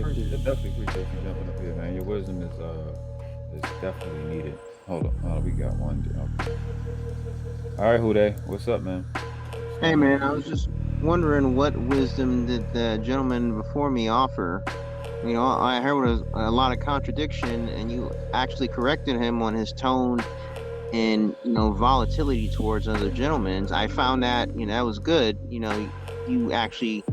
definitely appreciate you jumping up here, man. Your wisdom is definitely needed. Hold on, we got one. Okay. All right, Hude, what's up, man? What's Hey going on? man, I was just wondering what wisdom did the gentleman before me offer? I heard a lot of contradiction, and you actually corrected him on his tone and volatility towards other gentlemen. I found that that was good. You actually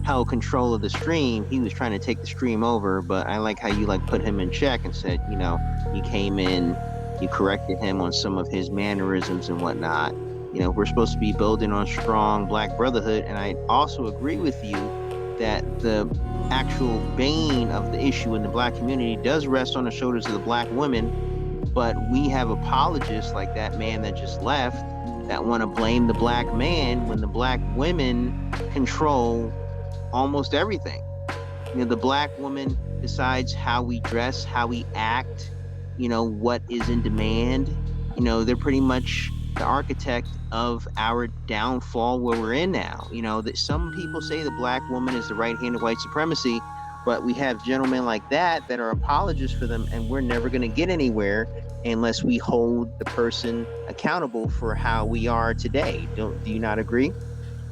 held control of the stream. He was trying to take the stream over, but I like how you put him in check and said, you came in, you corrected him on some of his mannerisms and whatnot. We're supposed to be building on strong black brotherhood, and I also agree with you that the actual bane of the issue in the black community does rest on the shoulders of the black women, but we have apologists like that man that just left that want to blame the black man when the black women control almost everything. The black woman decides how we dress, how we act, what is in demand. They're pretty much the architect of our downfall where we're in now. That some people say the black woman is the right hand of white supremacy, but we have gentlemen like that are apologists for them, and we're never going to get anywhere unless we hold the person accountable for how we are today. Do you not agree?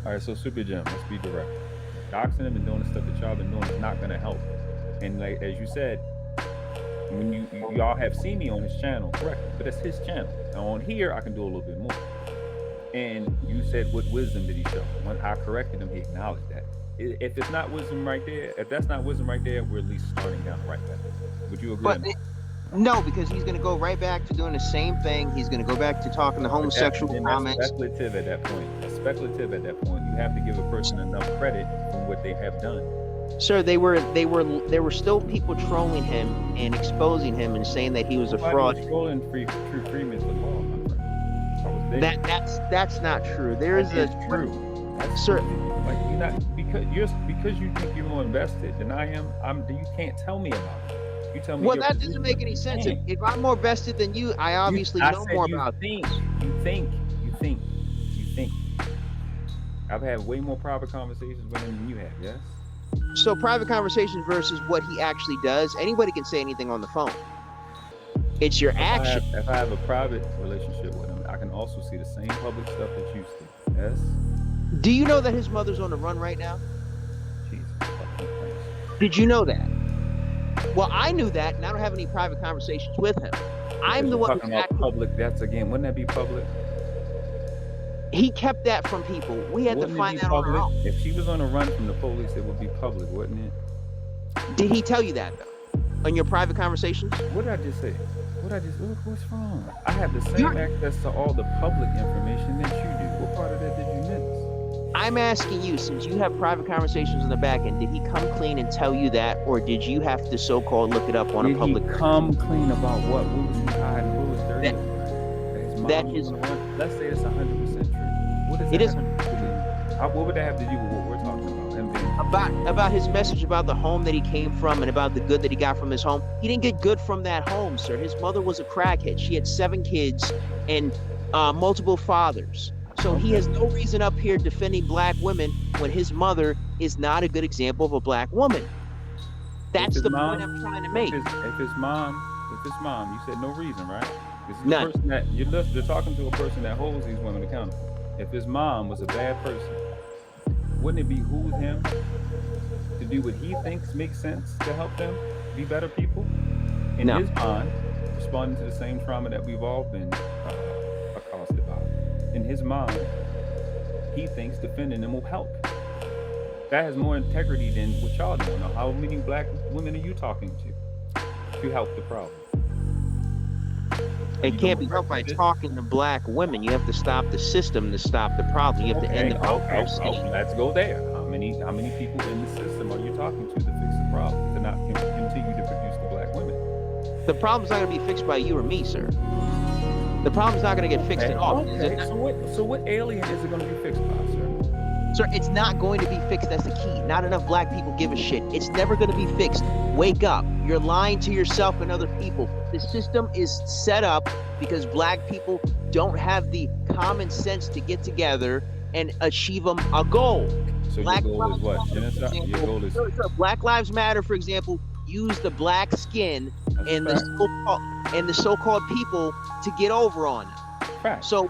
All right, so Super Jim, let's be direct. Doxing them and doing the stuff that y'all been doing is not gonna help. And like as you said, when y'all have seen me on his channel, correct? But it's his channel. Now on here, I can do a little bit more. And you said, what wisdom did he show? When I corrected him, he acknowledged that. If it's not wisdom right there, if that's not wisdom right there, we're at least starting down the right path. Would you agree? But no, because he's going to go right back to doing the same thing. He's going to go back to talking to homosexual comments. That's speculative at that point. That's speculative at that point. You have to give a person enough credit for what they have done. Sir, there were still people trolling him and exposing him and saying that he was a fraud. Trolling true freemen for law, my friend. That's not true. There is true. That's sir. Like you're not because you think you're more invested than I am. You can't tell me about it. You tell me. Well, that doesn't make any sense. If I'm more vested than you, I obviously know more about things. You think. I've had way more private conversations with him than you have. Yes. So private conversations versus what he actually does. Anybody can say anything on the phone. It's your action. If I have a private relationship with him, I can also see the same public stuff that you see. Yes. Do you know that his mother's on the run right now? Jesus. Did you know that? Well, I knew that, and I don't have any private conversations with him. I'm the one talking about public. That's again. Wouldn't that be public? He kept that from people. We had to find that on our own. If she was on a run from the police, it would be public, wouldn't it? Did he tell you that though? In your private conversations? What did I just say? What's wrong? I have the same access to all the public information that you do. What part of that did you miss? I'm asking you, since you have private conversations in the back end, did he come clean and tell you that, or did you have to so-called look it up on a public? Did he come clean about what? What was he hiding? What was dirty? That is. Let's say it's 100% true. What is it? Isn't. What would that have to do with what we're talking about? About his message about the home that he came from and about the good that he got from his home. He didn't get good from that home, sir. His mother was a crackhead. She had 7 kids and multiple fathers. So he has no reason up here defending black women when his mother is not a good example of a black woman. That's the point I'm trying to make. If his mom, you said no reason, right? This is None. The person that you're talking to a person that holds these women accountable. If his mom was a bad person, wouldn't it behoove him to do what he thinks makes sense to help them be better people? In his mind, responding to the same trauma that we've all been accosted by. In his mind, he thinks defending them will help. That has more integrity than what y'all doing. Now, how many black women are you talking to help the problem? It can't be helped by talking to black women. You have to stop the system to stop the problem. You have to end the welfare state. Let's go there. How many people in the system are you talking to fix the problem, to not continue to produce the black women? The problem's not going to be fixed by you or me, sir. The problem's not going to get fixed at all. Okay. So what alien is it going to be fixed by, sir? Sir, it's not going to be fixed. That's the key. Not enough black people give a shit. It's never going to be fixed. Wake up. You're lying to yourself and other people. The system is set up because black people don't have the common sense to get together and achieve a goal. So your Black goal is Lives what? Matter, for Genocide? Your example. goal is Black Lives Matter, for example, use the black skin that's a and fact. the so-called people to get over on them. Fact. An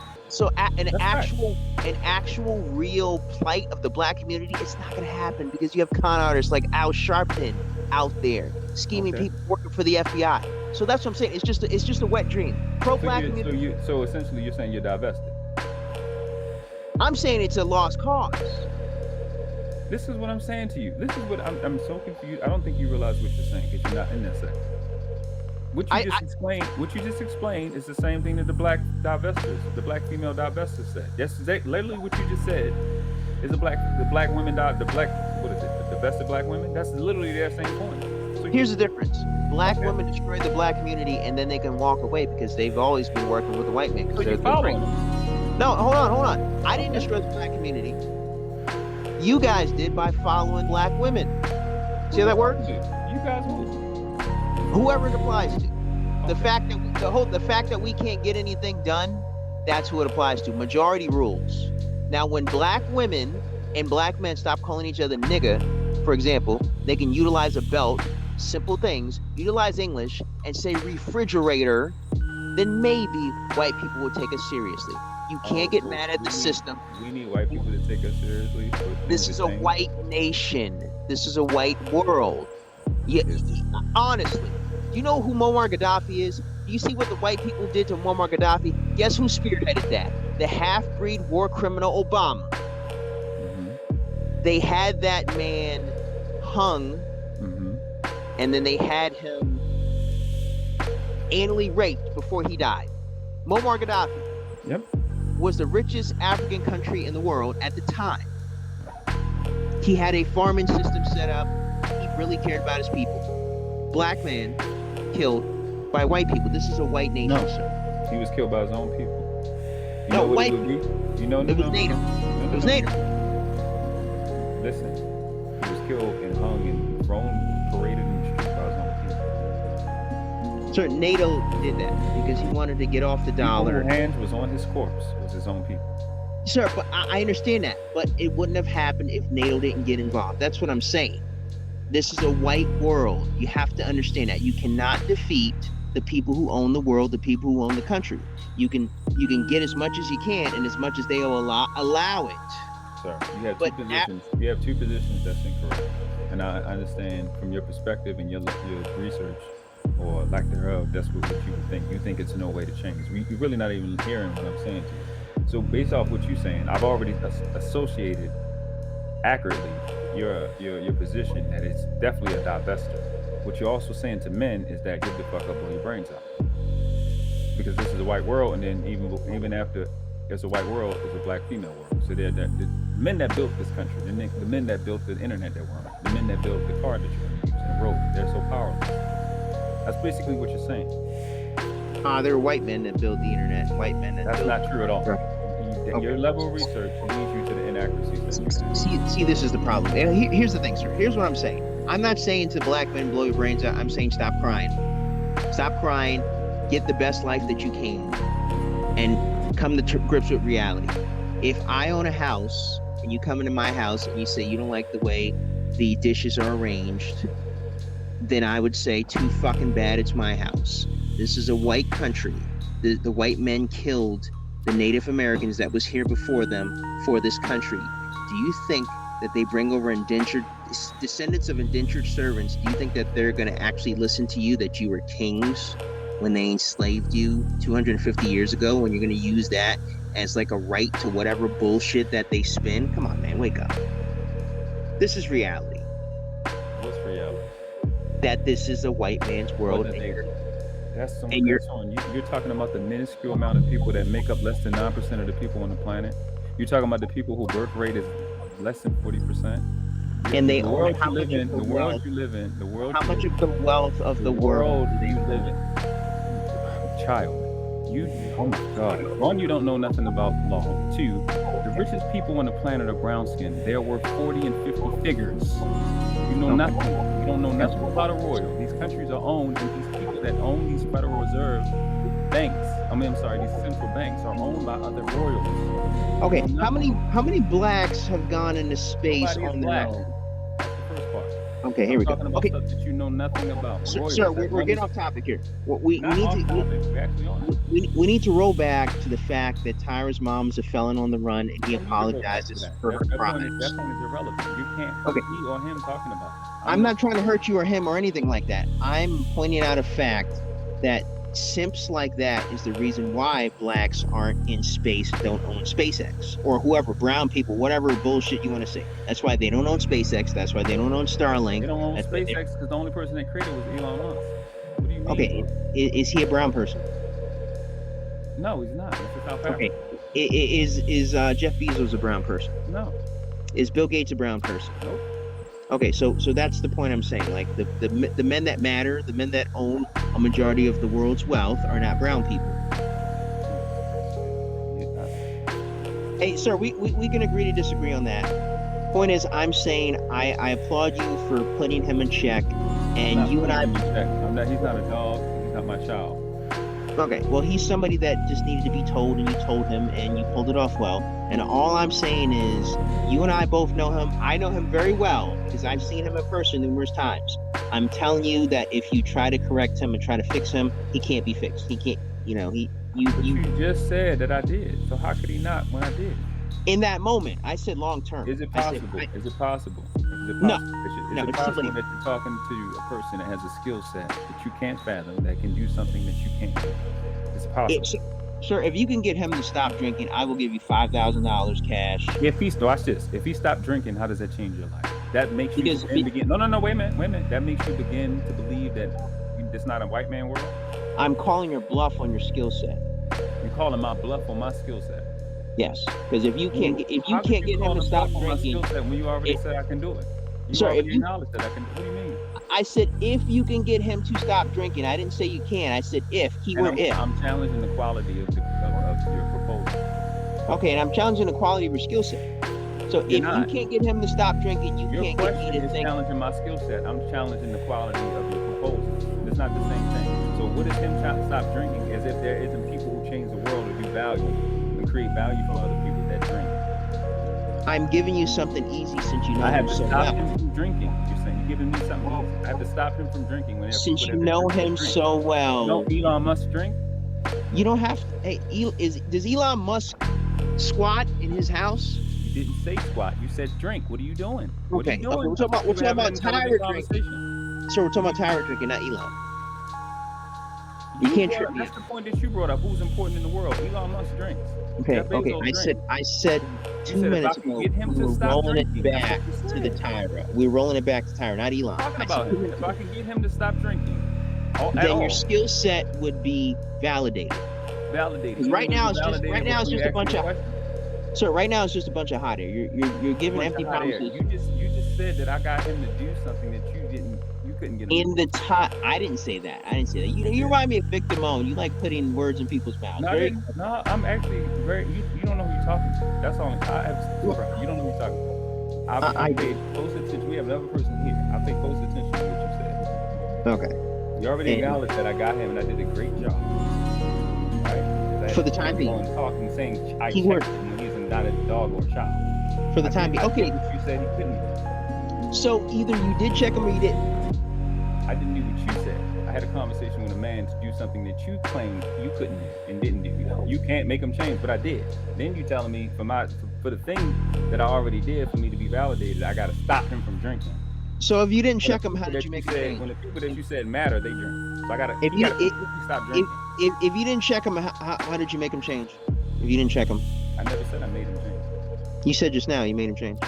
That's fact. actual real plight of the black community, it's not going to happen because you have con artists like Al Sharpton out there scheming Okay. people working for the FBI. So that's what I'm saying. It's just a wet dream. Pro-black community. So essentially you're saying you're divested. I'm saying it's a lost cause. This is what I'm saying to you. This is what I'm so confused. I don't think you realize what you're saying because you're not in that sector. What you just explained is the same thing that the black divestors, the black female divestors said. That's literally what you just said. Is the black women the divested black women? That's literally their same point. So here's the difference. Black women destroy the black community and then they can walk away because they've always been working with the white men. So you're following them. No, hold on. I didn't destroy the black community. You guys did by following black women. See how that works? You guys will. Whoever it applies to. The fact that we can't get anything done, that's who it applies to. Majority rules. Now, when black women and black men stop calling each other nigga, for example, they can utilize a belt, simple things, utilize English, and say refrigerator, then maybe white people will take us seriously. You can't get mad at the system. We need white people to take us seriously. This is a white nation. This is a white world. Yeah, honestly, do you know who Muammar Gaddafi is? Do you see what the white people did to Muammar Gaddafi? Guess who spearheaded that? The half-breed war criminal Obama. Mm-hmm. They had that man hung, mm-hmm. and then they had him anally raped before he died. Muammar Gaddafi. Yep. Was the richest African country in the world at the time. He had a farming system set up. He really cared about his people. Black man killed by white people. This is a white nation, sir. He was killed by his own people. White. You know, it was native. It was native. Listen, he was killed and hung and thrown, paraded in the street by his own people. Sir, NATO did that because he wanted to get off the dollar. His hands was on his corpse. It was his own people. Sir, but I understand that, but it wouldn't have happened if NATO didn't get involved. That's what I'm saying. This is a white world. You have to understand that. You cannot defeat the people who own the world, the people who own the country. You can get as much as you can and as much as they will allow it. Sir, you have two positions. You have two positions that's incorrect. And I understand from your perspective and your research or lack thereof, that's what you would think. You think it's no way to change. You're really not even hearing what I'm saying to you. So based off what you're saying, I've already associated accurately your position that it's definitely a divester. What you're also saying to men is that give the fuck up, blow your brains out. Because this is a white world, and then even after it's a white world, it's a black female world. So they're the men that built this country, the men that built the internet that we're on, the men that built the car that you're going to use and the road, they're so powerless. That's basically what you're saying. There are white men that build the internet, white men that That's not true at all. Okay. Your level of research leads you to the inaccuracies. See, this is the problem. Here's the thing, sir. Here's what I'm saying. I'm not saying to black men, blow your brains out. I'm saying stop crying. Stop crying. Get the best life that you can. And come to grips with reality. If I own a house, and you come into my house, and you say you don't like the way the dishes are arranged, then I would say, too fucking bad, it's my house. This is a white country. The white men killed the Native Americans that was here before them for this country. Do you think that they bring over descendants of indentured servants? Do you think that they're going to actually listen to you, that you were kings when they enslaved you 250 years ago, when you're going to use that as like a right to whatever bullshit that they spin? Come on, man, wake up. This is reality. What's reality? That this is a white man's world. You're talking about the minuscule amount of people that make up less than 9% of the people on the planet. You're talking about the people whose birth rate is less than 40%. And they the world you live in, the world you live in, the world. How much of the wealth of the world do you live in? Child, oh my God. One, you don't know nothing about law. Two, the richest people on the planet are brown skinned. They're worth 40 and 50 figures. You know nothing. You don't know nothing about a royal. These countries are owned, and these people that own these Federal Reserves banks, I'm sorry, these central banks are owned by other royals. Okay, You know how nothing. many blacks have gone into space Nobody is on their black. own? That's the first part. Okay, here I'm we go. talking about Okay, stuff that you know nothing about. sir, Royals that we're run getting this. off topic here. We Not need off to topic. We actually on it. we need to roll back to the fact that Tyra's mom is a felon on the run, and he We don't need to roll back to apologizes that. for her That point is crimes. irrelevant. You can't hurt Okay, me or him talking about it. I'm not trying to hurt you or him or anything like that. I'm pointing out a fact that simps like that is the reason why blacks aren't in space, don't own SpaceX, or whoever, brown people, whatever bullshit you want to say. That's why they don't own SpaceX. That's why they don't own Starlink. They don't own That's why SpaceX because the only person that created was Elon Musk. What do you mean? okay, is he a brown person? No, he's not. He's a South Okay, African. is Jeff Bezos a brown person? No. Is Bill Gates a brown person? Nope. Okay, so that's the point I'm saying. Like the men that matter, the men that own a majority of the world's wealth are not brown people. Hey, sir, we can agree to disagree on that. Point is, I'm saying I applaud you for putting him in check, and you and I. He's not a dog. He's not my child. Okay, well, he's somebody that just needed to be told, and you told him, and you pulled it off well. And all I'm saying is, you and I both know him. I know him very well because I've seen him in person numerous times. I'm telling you that if you try to correct him and try to fix him, he can't be fixed. He can't. You know, You just said that I did. So how could he not when I did? In that moment, I said long term. Is it possible? Is it possible? No. Is it possible that you're talking to a person that has a skill set that you can't fathom, that can do something that you can't do? It's possible. Sir, if you can get him to stop drinking, I will give you $5,000 cash. Watch this. If he stopped drinking, how does that change your life? That makes you begin. No. Wait a minute. That makes you begin to believe that it's not a white man world. I'm calling your bluff on your skill set. You're calling my bluff on my skill set. Yes, because if you can't get him to stop drinking, when you already said I can do it. Sir, if you acknowledge that I can. What do you mean? I said if you can get him to stop drinking. I didn't say you can. I said if. If. I'm challenging the quality of your proposal. Okay, and I'm challenging the quality of your skill set. So if you can't get him to stop drinking, you can't get me to think. You're challenging my skill set. I'm challenging the quality of your proposal. It's not the same thing. So what is him trying to stop drinking? As if there isn't people who change the world or do value and create value for other people that drink. I'm giving you something easy since you know I have him to so stop well. him from drinking. You're saying you're giving me something easy. I have to stop him from drinking. Since you know him so well. Don't Elon Musk drink? You don't have to. Hey, does Elon Musk squat in his house? You didn't say squat. You said drink. What are you doing? What okay. are you doing? We're talking about Tyra drinking. So we're talking about Tyra drinking, not Elon. You can't trip me. That's the point that you brought up. Who's important in the world? Elon Musk drinks. Okay. I said 2 minutes ago we were rolling it back to the Tyra. We're rolling it back to Tyra, not Elon. Talking about him. If I can get him to stop drinking, then your skill set would be validated. Validated. Right now it's just a bunch of. So right now it's just a bunch of hot air. You're giving empty promises. You just said that I got him to do something that you couldn't get him in the top. I didn't say that. You remind me of Vic Damone. You like putting words in people's mouths. No, I'm actually very. You don't know who you're talking to. That's all. You don't know who you're talking to. I paid close attention. We have another person here. I paid close attention to what you said. Okay. You already acknowledged that I got him and I did a great job. Right? For the time being. Talking, saying I checked him when he's not a dog or a child. For the time being. Okay. You said he couldn't. So either you did check him or you didn't. I didn't do what you said. I had a conversation with a man to do something that you claimed you couldn't do and didn't do. You can't make him change, but I did. Then you telling me for the thing that I already did for me to be validated, I got to stop him from drinking. So if you didn't check him, how did you make him change? When the people that you said matter, they drink. So I got to stop drinking. If you didn't check him, how did you make him change? If you didn't check him, I never said I made him change. You said just now you made him change.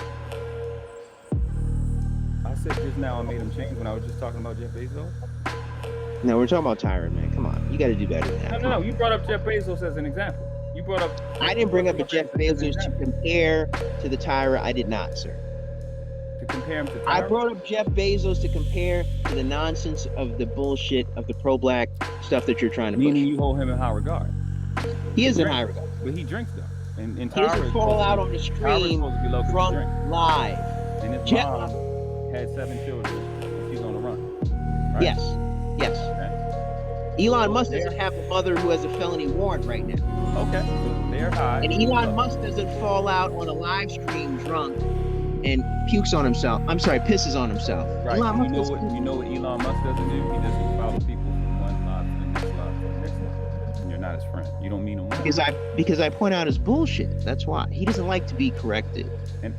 I said just now I made him change when I was just talking about Jeff Bezos. No, we're talking about Tyra, man. Come on, you got to do better than that. No. You brought up Jeff Bezos as an example. You brought up. I didn't bring up a Jeff Bezos to compare to the Tyra. I did not, sir. To compare him to Tyra? I brought up Jeff Bezos to compare to the nonsense of the bullshit of the pro-black stuff that you're trying to push. Meaning you hold him in high regard. He is in high regard. But he drinks though. And he doesn't fall out on the stream drunk live. And his mom had 7 children and she's on the run. Right? Yes. Okay. Elon Musk They're doesn't have a mother who has a felony warrant right now. okay. So they're high. And Elon Musk doesn't fall out on a live stream drunk and pukes on himself. I'm sorry, pisses on himself. Right. Elon And Musk you know what Elon Musk doesn't do? He doesn't follow people from one live to the next live to the next live. And you're not his friend. You don't mean him well. because I point out his bullshit. That's why he doesn't like to be corrected. And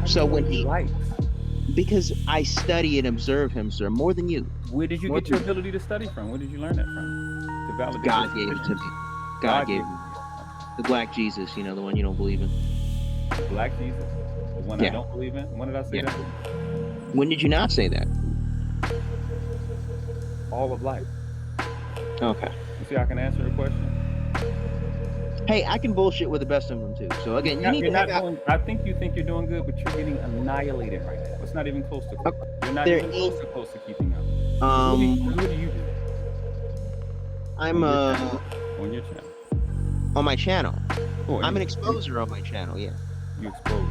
so when he likes, because I study and observe him, sir, more than you. Where did you get your ability to study from? Where did you learn that from? To validate God gave it to me. God gave it. The black Jesus, the one you don't believe in. Black Jesus? The one I don't believe in? When did I say that? When did you not say that? All of life. Okay. You see, I can answer the question. Hey, I can bullshit with the best of them too. So again, I think you think you're doing good, but you're getting annihilated right now. It's not even close to close. You're not even close to keeping up. What do you do? I'm on your channel. On my channel. Oh, I'm an exposer on my channel. Yeah. You expose.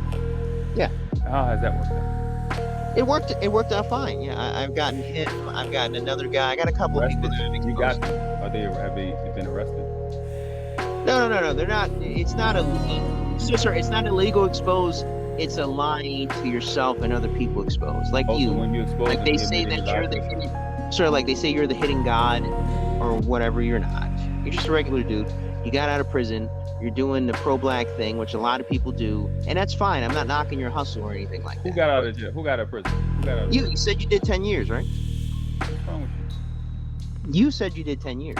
Yeah. How has that worked out? It worked out fine. Yeah, I've gotten him. I've gotten another guy. I got a couple of people that I've exposed. You got them. Have they been arrested? No. They're not. It's not illegal. Sorry, it's not illegal expose. It's a lying to yourself and other people expose. Like you. So when you expose, like they say that you're the hidden. Sir, like they say you're the hidden god, or whatever. You're not. You're just a regular dude. You got out of prison. You're doing the pro-black thing, which a lot of people do, and that's fine. I'm not knocking your hustle or anything like that. Who got out of jail? Who got out of prison? You said you did 10 years, right? What's wrong with you? Said you did 10 years.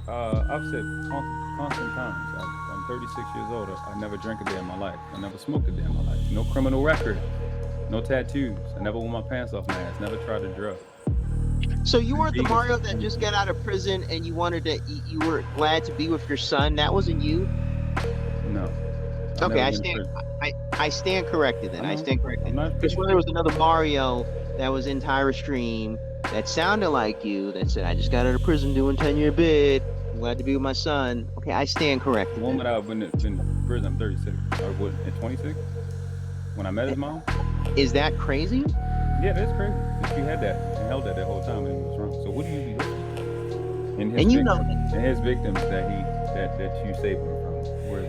I've said constant times. I'm 36 years old. I never drank a day in my life. I never smoked a day in my life. No criminal record. No tattoos. I never wore my pants off my ass. Never tried to drug. So you weren't the Mario that just got out of prison and you were glad to be with your son? That wasn't you? No. Okay, I stand corrected then. I stand corrected. Because when there was another Mario that was in Tyra's stream that sounded like you, that said, I just got out of prison doing 10-year bid. I'm glad to be with my son. Okay, I stand corrected. The moment I've been in prison, I'm 36. Or what, at 26? When I met his mom? Is that crazy? Yeah, that's crazy. If you had that and held that whole time and it was wrong. So what do you be looking? And you know and his victims that you saved him from, where is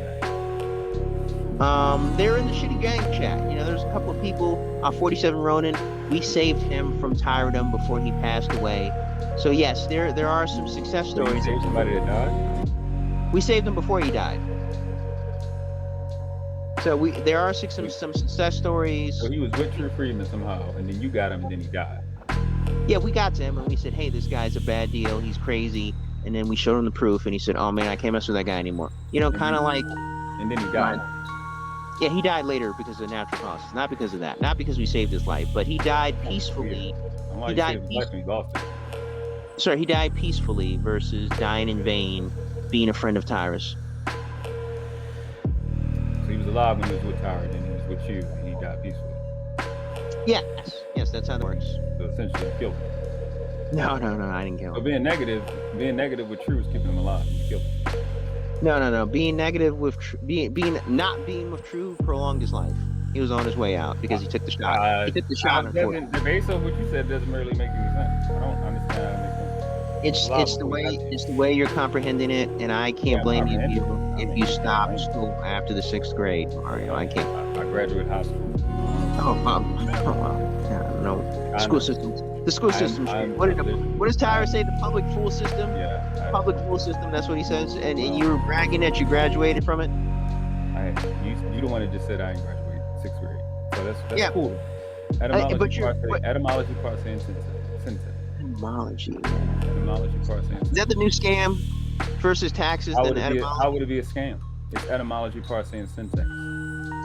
that? They're in the shitty gang chat. There's a couple of people. 47 Ronin. We saved him from tyranny before he passed away. So yes, there are some success stories. You saved somebody that died? We saved him before he died. So there are some success stories. So he was with True Freeman somehow, and then you got him, and then he died. Yeah, we got to him, and we said, hey, this guy's a bad deal. He's crazy. And then we showed him the proof, and he said, oh, man, I can't mess with that guy anymore. Kind of like... And then he died. Yeah, he died later because of natural causes. Not because of that. Not because we saved his life. But he died peacefully. He died peacefully. Sorry, he died peacefully versus dying in vain, being a friend of Tyrus. So he was alive when he was with Tyra, then he was with you, and he died peacefully. Yes, that's how it works. So essentially, you killed him. No, I didn't kill him. So being negative with True is keeping him alive. You killed him. No. Being negative with not being with True prolonged his life. He was on his way out because he took the shot. He took the shot. The base of what you said doesn't really make any sense. I don't understand how it makes sense. It's the way you're comprehending it, and I can't blame you if you stop school after the 6th grade, Mario. I can't. I graduated high school. No. School systems. The school system. What does Tyra say? The public school system? Yeah. Public school system, that's what he says. And you were bragging that you graduated from it? You don't want to just say I ain't graduated 6th grade. So that's cool. Etymology part saying syntax. Etymology, Etymology part saying syntax. Is that the new scam versus taxes? How would it be a scam? It's etymology part saying syntax.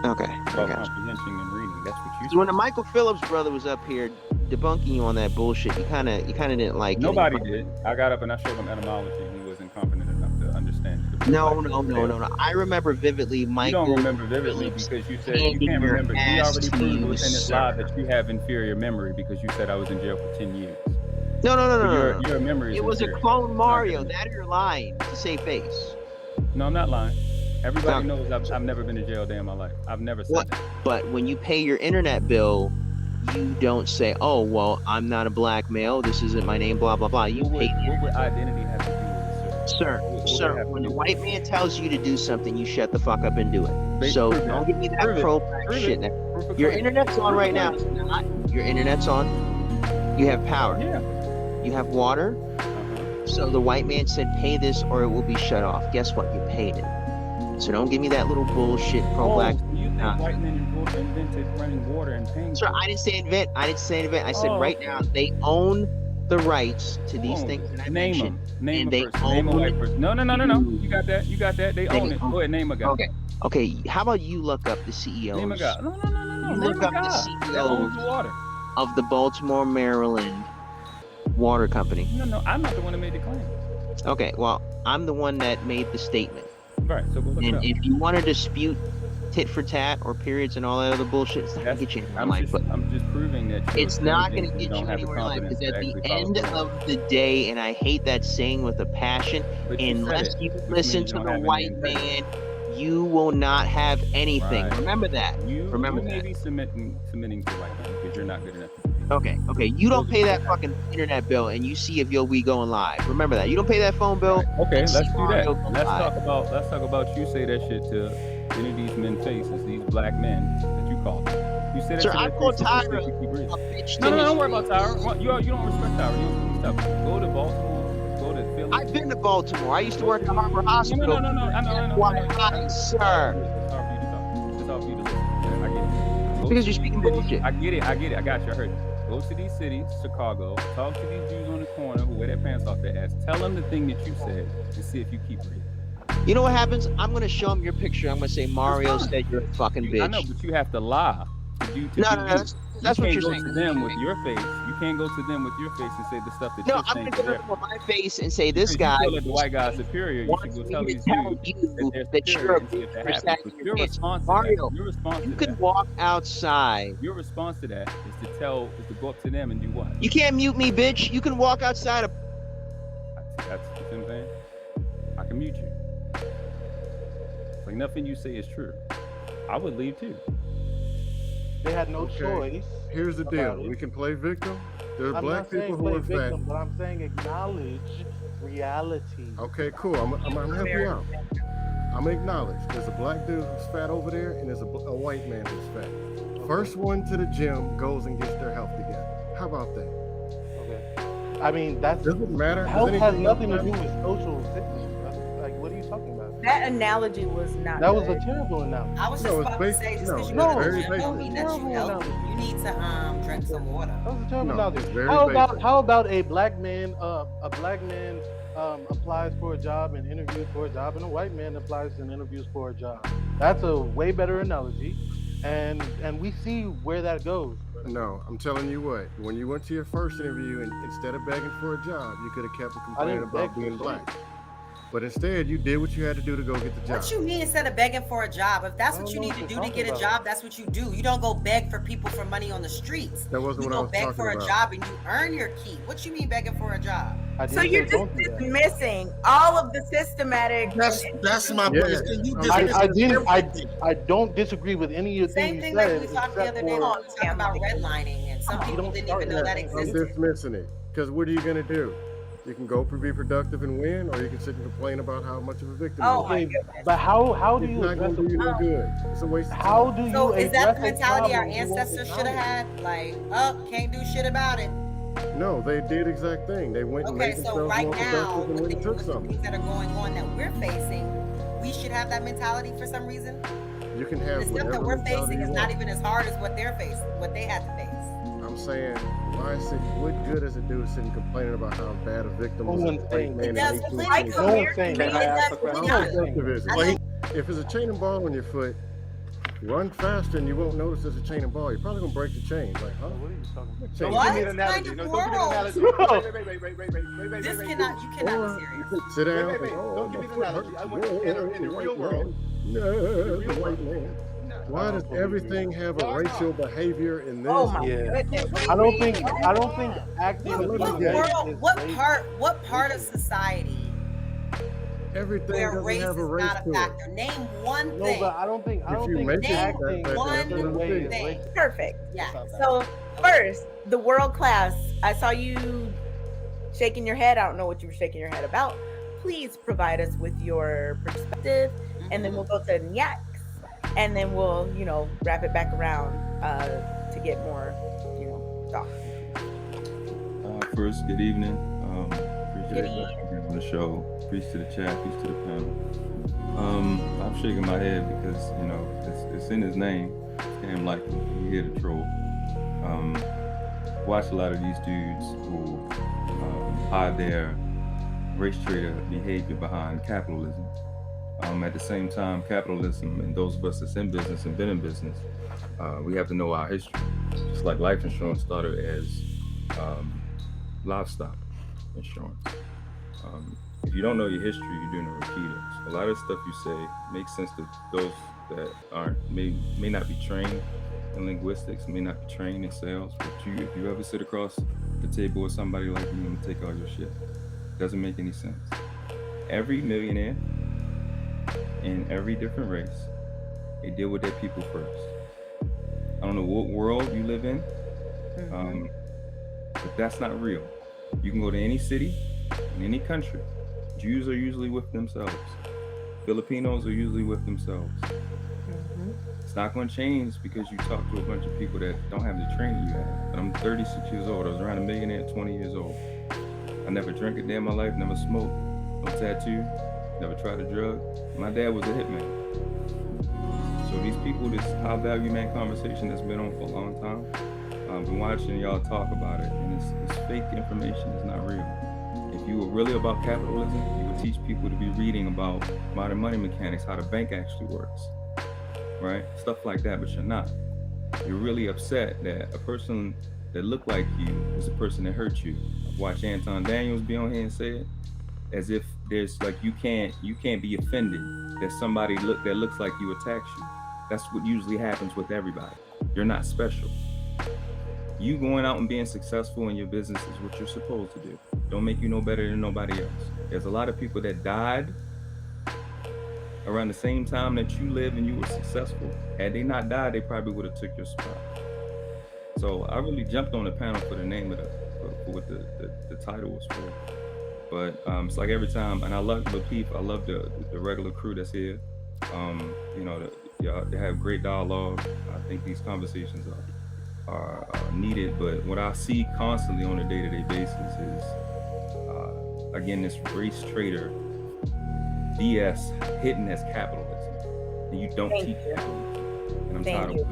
Okay. About comprehension and reading. That's what you said. When the Michael Phillips brother was up here debunking you on that bullshit, you kind of didn't like it. Nobody did. I got up and I showed him etymology and he wasn't confident enough to understand it. No. I remember vividly, Michael. You don't remember vividly because you said you can't remember. He already proved within this live that you have inferior memory because you said I was in jail for 10 years. No. Your memory is It was inferior. A clone Mario. That or you're lying to save face. No, I'm not lying. Everybody knows I've never been to jail a day in my life. I've never said that. But when you pay your internet bill you don't say, "Oh, well, I'm not a black male. This isn't my name." Blah blah blah. You pay. What would identity have to do with it, Sir, What would it have to when do the with white man tells you to do something, you shut the fuck up and do it. So prove don't that. give me that Prove it. pro-black Prove shit. it. Proof of Your claim. internet's on Proof right of now. claim. It's not. Your internet's on. You have power. Yeah. You have water. So the white man said, "Pay this, or it will be shut off." Guess what? You paid it. So don't give me that little bullshit pro-black. So you think white men invented running water and paying? Sir, I didn't say invent. I said right now they own the rights to these things that I mentioned. Name a person. Name a white person. No. You got that. They own it. Go ahead, name a guy. Okay. How about you look up the CEOs? Name a guy. No. You Name look a up guy. the That owns CEOs the water. of the Baltimore, Maryland water company. No. I'm not the one that made the claim. Okay, well, I'm the one that made the statement. Right. So go look it And up. if you want to dispute tit for tat or periods and all that other bullshit, it's not gonna get you anywhere in life. But I'm just proving that it's not gonna get you anywhere in life, because at the end of the day, and I hate that saying with a passion, unless you listen to the white man, you will not have anything. Right. Remember that. Remember that. You may be submitting to white man because you're not good enough. Okay. You don't pay that fucking internet bill, and you see if we going live. Remember that. You don't pay that phone bill. Right. Okay, let's do that. Let's live. talk about you say that shit to any of these men faces, these black men that you call them. You say that. Sir, to I their call faces, Tyra you keep breathing. a bitch. No, don't worry about Tyra. You don't respect Tyra. You don't stop. Go to Baltimore. Go to Philly. I've been to Baltimore. I used to work at Harbor Hospital. No. I know. Why, sir? It's hard for you to talk. It's hard for you to listen. I get it. Because you're speaking bullshit. I get it. I got you. I heard you. Go to these cities, Chicago, talk to these dudes on the corner who wear their pants off their ass. Tell them the thing that you said and see if you keep reading. You know what happens? I'm going to show them your picture. I'm going to say, Mario said you're a fucking bitch. I know, but you have to lie. No, that's what you're saying. You can't go to them with your face. You can't go to them with your face and say the stuff that you're saying. No, I'm going to go to them with my face and say, this guy. You feel like the white guy's superior. You should go tell these dudes that you're a bitch. Your response to Mario, that. Your response to you that. can walk outside. Your response to that is to go up to them and do what? You can't mute me, bitch. You can walk outside. That's what I'm saying. I can mute you. Like nothing you say is true. I would leave too. They had no choice. Here's the deal. We can play victim. There are black people who are fat. But I'm saying acknowledge reality. Okay, cool. I'm gonna help you out. I'm gonna acknowledge there's a black dude who's fat over there, and there's a white man who's fat. First one to the gym goes and gets their health together. How about that? Okay. I mean, that's doesn't matter. Health has nothing to do with social sickness. Like, what are you talking about? That analogy was not. That was a terrible analogy. I was just about to say, just because you no, go to the gym don't mean that you healthy. You need to drink some water. That was a terrible analogy. How about a black man? Applies for a job and interviews for a job, and a white man applies and interviews for a job. That's a way better analogy, and we see where that goes. No, I'm telling you what. When you went to your first interview, and instead of begging for a job, you could have kept complaining about being black. But instead, you did what you had to do to go get the job. What you mean instead of begging for a job? If that's what you need to do to get a job, that's what you do. You don't go beg for people for money on the streets. That wasn't what I was talking about. You go beg for a job and you earn your keep. What you mean begging for a job? So you're just dismissing all of the systematic. That's my point. I don't disagree with any of the things you said. Same thing like we talked the other day when we talked about redlining, and some people didn't even know that existed. I'm dismissing it. Because what are you going to do? You can go be productive and win, or you can sit and complain about how much of a victim you are. But how do you address not do you no good? It's a waste of time. How do you So is that the mentality our ancestors should have had? Like, can't do shit about it. No, they did exact thing. They went and made themselves right more now, productive and went and took something. Things that are going on that we're facing, we should have that mentality for some reason. You can have the stuff that we're facing is not even as hard as what they're facing, what they had to face. I'm saying, what good does it do to sit and complaining about how bad a victim is? It does. If there's a chain and ball on your foot, run faster and you won't notice there's a chain and ball. You're probably gonna break the chain. Like, huh? What are you talking about? What kind of world? This cannot. You cannot be serious. Sit down. Don't give me the analogy. I want in the real world. No, the white man. Why does everything have a racial behavior in this? Oh my goodness. I don't think acting. What part of society Everything where doesn't race have a is race not to a it. factor. Name one No, thing. but I don't think make it Name that, one that's another way thing. thing. Perfect. Yeah. So first, the world class. I saw you shaking your head. I don't know what you were shaking your head about. Please provide us with your perspective, and then we'll go to Nyaks, and then we'll, wrap it back around to get more, thoughts. First, good evening. Appreciate you on the show. Peace to the chat. Peace to the panel. I'm shaking my head because it's in his name. Scam likely. We here to troll. Watch a lot of these dudes who hide their race trader behavior behind capitalism. At the same time, capitalism, and those of us that's in business and been in business, we have to know our history. Just like life insurance started as livestock insurance. If you don't know your history, you're doing a repeater. So a lot of stuff you say makes sense to those that may not be trained in linguistics, may not be trained in sales. But if you ever sit across the table with somebody like me, I'm gonna take all your shit. Doesn't make any sense. Every millionaire in every different race, they deal with their people first. I don't know what world you live in, but that's not real. You can go to any city, in any country. Jews are usually with themselves. Filipinos are usually with themselves. It's not going to change because you talk to a bunch of people that don't have the training you have. But I'm 36 years old. I was around a millionaire at 20 years old. I never drank a day in my life, never smoked, no tattoo, never tried a drug. My dad was a hitman. So these people, this high value man conversation that's been on for a long time, I've been watching y'all talk about it, and it's fake information. It's not real. If you were really about capitalism, you would teach people to be reading about modern money mechanics, how the bank actually works, right? Stuff like that, but you're not. You're really upset that a person that looked like you is a person that hurt you. I've watched Anton Daniels be on here and say it, as if there's like you can't be offended that somebody that looks like you attacks you. That's what usually happens with everybody. You're not special. You going out and being successful in your business is what you're supposed to do. Don't make you no better than nobody else. There's a lot of people that died around the same time that you lived and you were successful. Had they not died, they probably would have took your spot. So I really jumped on the panel for the name of for what the title was for. But it's like every time, and I love Lapeef, I love the regular crew that's here. They have great dialogue. I think these conversations are needed, but what I see constantly on a day-to-day basis is again this race trader BS hidden as capitalism, and you don't teach capitalism, and I'm tired of it.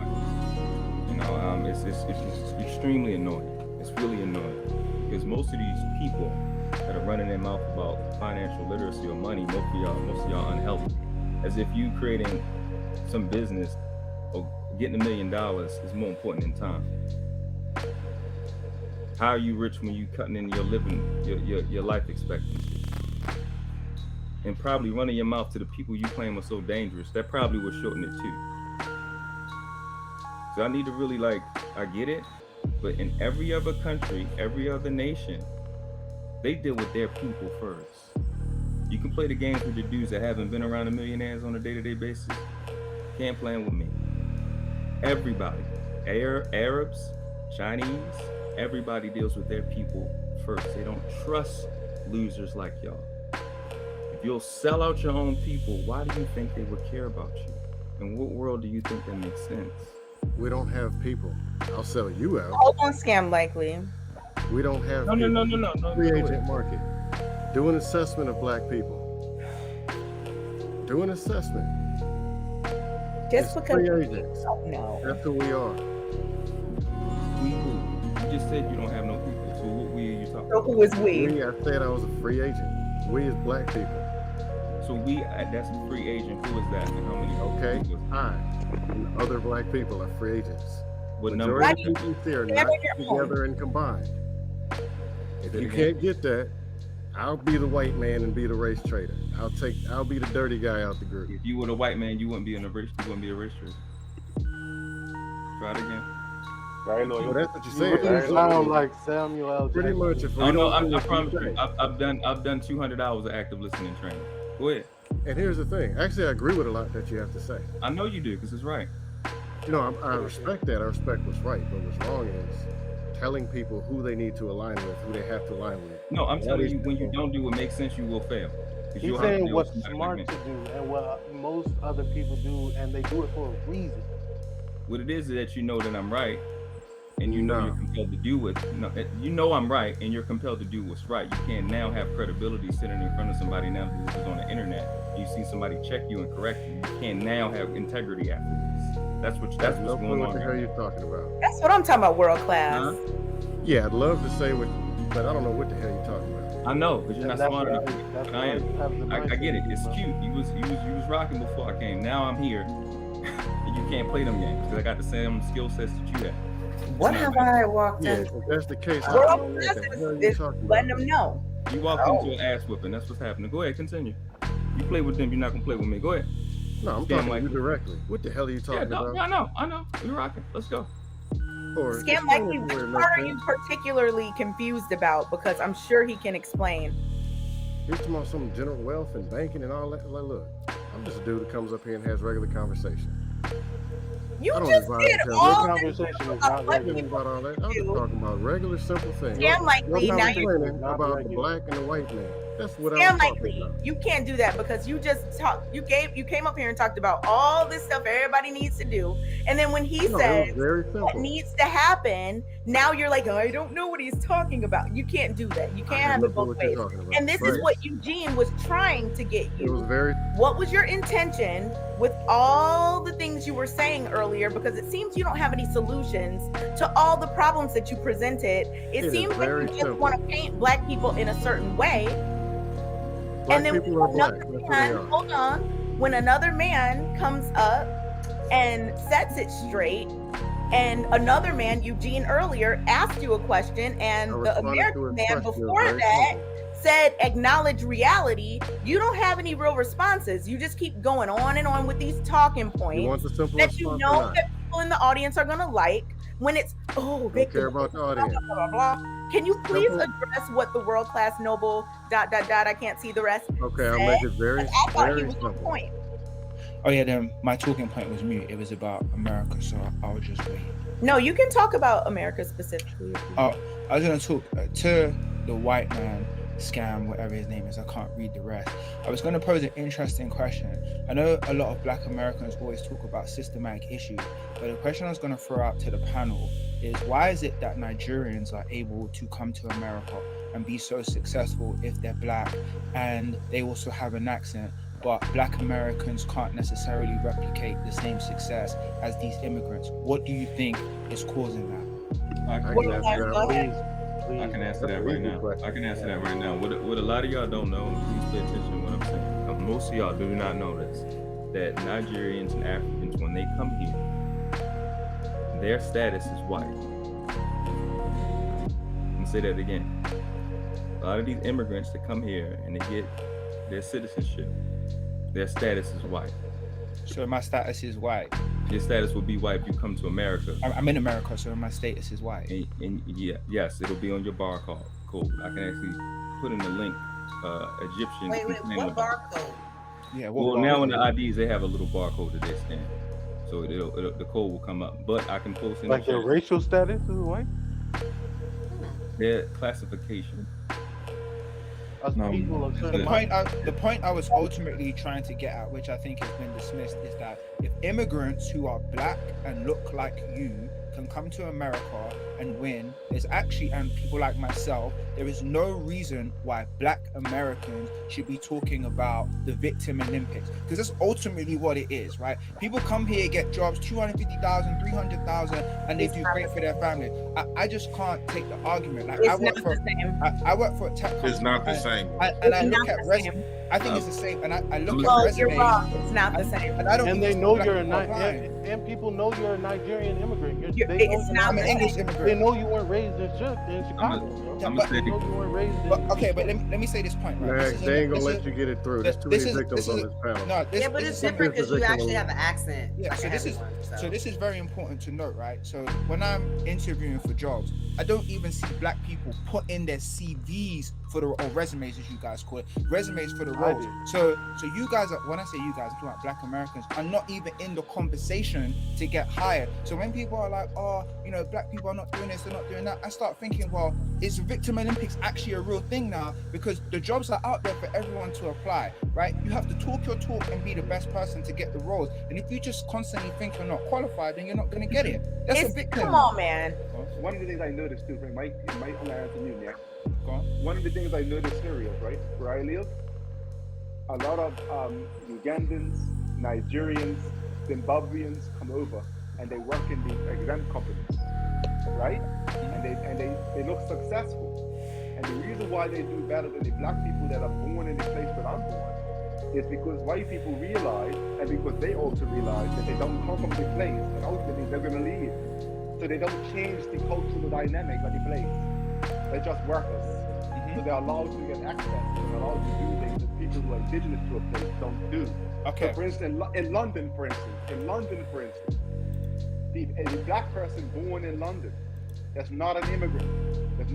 It's extremely annoying. It's really annoying because most of these people that are running their mouth about financial literacy or money, most of y'all unhealthy, as if you creating some business or getting $1 million is more important than time. How are you rich when you cutting in your your life expectancy? And probably running your mouth to the people you claim are so dangerous, that probably would shorten it too. So I need to really I get it, but in every other country, every other nation, they deal with their people first. You can play the games with the dudes that haven't been around the millionaires on a day-to-day basis. Can't play with me. Everybody, Arabs, Chinese, everybody deals with their people first. They don't trust losers like y'all. If you'll sell out your own people, why do you think they would care about you? In what world do you think that makes sense? We don't have people. I'll sell you out. Hold on, Scam likely. We don't have No. free agent market. Do an assessment of black people. Do an assessment. Just it's because free agents. No. That's who we are. We who? You just said you don't have no people. So what we are you talking So about? who is we? I said I was a free agent. We is black people. So that's a free agent. Who is that? And how many? Okay. People? I and other black people are free agents. What number? Majority of people here are not together and combined. If you can't get that, I'll be the white man and be the race trader. I'll be the dirty guy out the group. If you were the white man, you wouldn't be a race trader. Try it again. Very loyal. Well, that's what you You said. really sound like Samuel L. Pretty Jackson. much. If we I don't do I what promise you you. say. I've done 200 hours of active listening training. Go ahead. And here's the thing. Actually, I agree with a lot that you have to say. I know you do because it's right. You know, I respect that. I respect what's right. But what's wrong is telling people who they need to align with, who they have to align with. No, I'm telling you, when you don't do what makes sense, you will fail. He's saying what's smart to do and what most other people do, and they do it for a reason. What it is that you know that I'm right, and you know you're compelled to do what. No, you know I'm right, and you're compelled to do what's right. You can't now have credibility sitting in front of somebody now that this is on the internet. You see somebody check you and correct you. You can't now have integrity after this. That's what's going on. What the hell are you talking about? That's what I'm talking about, world class. Yeah, I'd love to say what, but I don't know what the hell you're talking about. I know, because you're not smart enough. I am. I get it. It's cute. You was rocking before I came. Now I'm here, and you can't play them games because I got the same skill sets that you have. What have I walked in? If that's the case, World class is letting them know. You walked into an ass whipping. That's what's happening. Go ahead, continue. You play with them, you're not gonna play with me. Go ahead. No, I'm talking to you directly. What the hell are you talking about? I know. We're rocking. Let's go. Scam Likely, which part are you particularly confused about? Because I'm sure he can explain. You're talking about some general wealth and banking and all that. Like, look, I'm just a dude that comes up here and has regular conversation. You just did all conversation is not regular. About all that. I'm just talking about regular, simple things. Scam Likely, now you're about the black and the white man. That's what Scam I'm Likely. talking about. You can't do that because you just talked. You came up here and talked about all this stuff everybody needs to do, and then when he says what needs to happen, now you're like, oh, I don't know what he's talking about. You can't do that. You can't have it both ways. And this is what Eugene was trying to get you. It was very. What was your intention with all the things you were saying earlier? Because it seems you don't have any solutions to all the problems that you presented. It seems like you just want to paint black people in a certain way. Black and then when another man comes up and sets it straight, and another man, Eugene earlier, asked you a question, and the American man before that said acknowledge reality, you don't have any real responses. You just keep going on and on with these talking points that you know that people in the audience are going to like. When it's they care about the audience. Blah, blah, blah. Can you please address what the World Class Noble ... I can't see the rest. Okay, I'll make it very simple. Point. Oh yeah, then my talking point was mute. It was about America, so I would just wait. No, you can talk about America specifically. Oh, I was gonna talk to the white man, Scam, whatever his name is. I can't read the rest. I was gonna pose an interesting question. I know a lot of black Americans always talk about systematic issues, but the question I was gonna throw out to the panel is, why is it that Nigerians are able to come to America and be so successful if they're black and they also have an accent, but black Americans can't necessarily replicate the same success as these immigrants? What do you think is causing that? I can answer that right now. What a lot of y'all don't know, please pay attention to what I'm saying. Most of y'all do not know this, that Nigerians and Africans, when they come here, their status is white. I'm gonna say that again. A lot of these immigrants that come here and they get their citizenship, their status is white. So my status is white. Your status will be white if you come to America. I'm in America, so my status is white. And yes, it'll be on your barcode. Cool. I can actually put in the link. Egyptian. Wait, what barcode? Yeah. Well, now in the IDs they have a little barcode that they scan, so the code will come up. But I can post in like their racial status is white. Their classification. The point I was ultimately trying to get at, which I think has been dismissed, is that if immigrants who are black and look like you can come to America and win, there's actually, and people like myself, there is no reason why black Americans should be talking about the victim Olympics, because that's ultimately what it is, right? People come here, get jobs, 250,000, 300,000, and they do great for their family. I just can't take the argument. Like, I work for a tech company. It's not the same. And I look at resume. I think it's the same, and I look at resumes. You're wrong. It's not the same. And they know you're a and people know you're a Nigerian immigrant. I'm an English immigrant. they know you weren't raised in Chicago, bro. I'm They gonna say know you weren't raised in. Okay, but let me say this point, right? Nah, they ain't gonna let you get it through. There's too many victims on this panel. No, Yeah, but it's different because you actually have an accent. Yeah, like so a this heavy is one, so this is very important to note, right? So when I'm interviewing for jobs, I don't even see black people put in their CVs for the or resumes, as you guys call it, resumes for the roles. So you guys are, when I say you guys, I'm talking about black Americans, are not even in the conversation to get hired. So when people are like, oh, you know, black people are not doing this, they're not doing that, I start thinking, well, is Victim Olympics actually a real thing now? Because the jobs are out there for everyone to apply, right? You have to talk your talk and be the best person to get the roles. And if you just constantly think you're not qualified, then you're not going to get it. That's a victim. Come on, man. One of the things I noticed too, it might only answer you, Nick. Go on. One of the things I noticed here, right, where I live, a lot of Ugandans, Nigerians, Zimbabweans come over and they work in the exam companies, right? And they look successful. And the reason why they do better than the black people that are born in the place where I'm born is because white people realize, and because they also realize that they don't come from the place, and ultimately they're going to leave. So they don't change the cultural dynamic of the place. They're just workers. So they're allowed to get access, they're allowed to do things that people who are indigenous to a place don't do. Okay. So for instance, in London, for instance, a black person born in London, that's not an immigrant, that's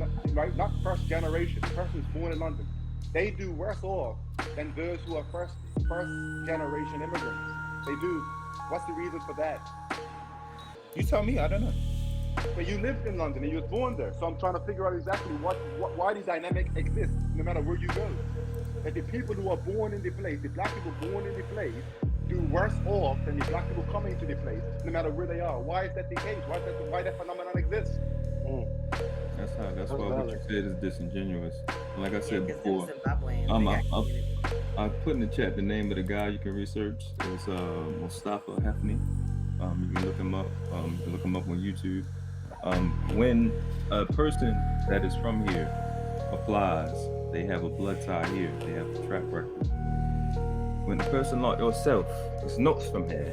not first generation, the person who's born in London, they do worse off than those who are first generation immigrants. They do. What's the reason for that? You tell me, I don't know. But you lived in London and you was born there, so I'm trying to figure out exactly why the dynamic exists no matter where you go. That the people who are born in the place, the black people born in the place, do worse off than the black people coming to the place, no matter where they are. Why is that the case? Why that phenomenon exists? That's why what you said is disingenuous. Like I said before, I put in the chat the name of the guy you can research. It's Mustafa Hefni. You can look him up. You can look him up on YouTube. When a person that is from here applies, they have a blood tie here. They have a track record. When a person like yourself is not from here,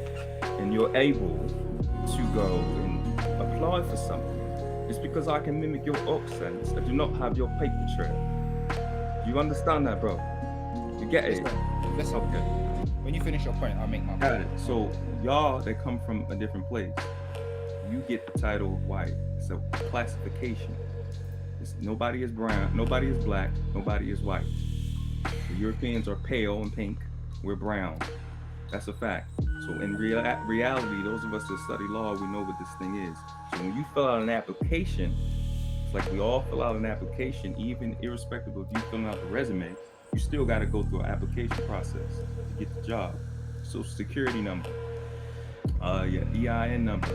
and you're able to go and apply for something, it's because I can mimic your accents. I do not have your paper trail. You understand that, bro? You get it? Listen. Okay. When you finish your point, I'll make my point. So y'all that come from a different place, you get the title of white. It's a classification. Nobody is brown, nobody is black, nobody is white. The Europeans are pale and pink. We're brown. That's a fact. So in reality, those of us that study law, we know what this thing is. So when you fill out an application, it's like we all fill out an application, even irrespective of you filling out the resume, you still got to go through an application process to get the job. Social security number, your EIN number,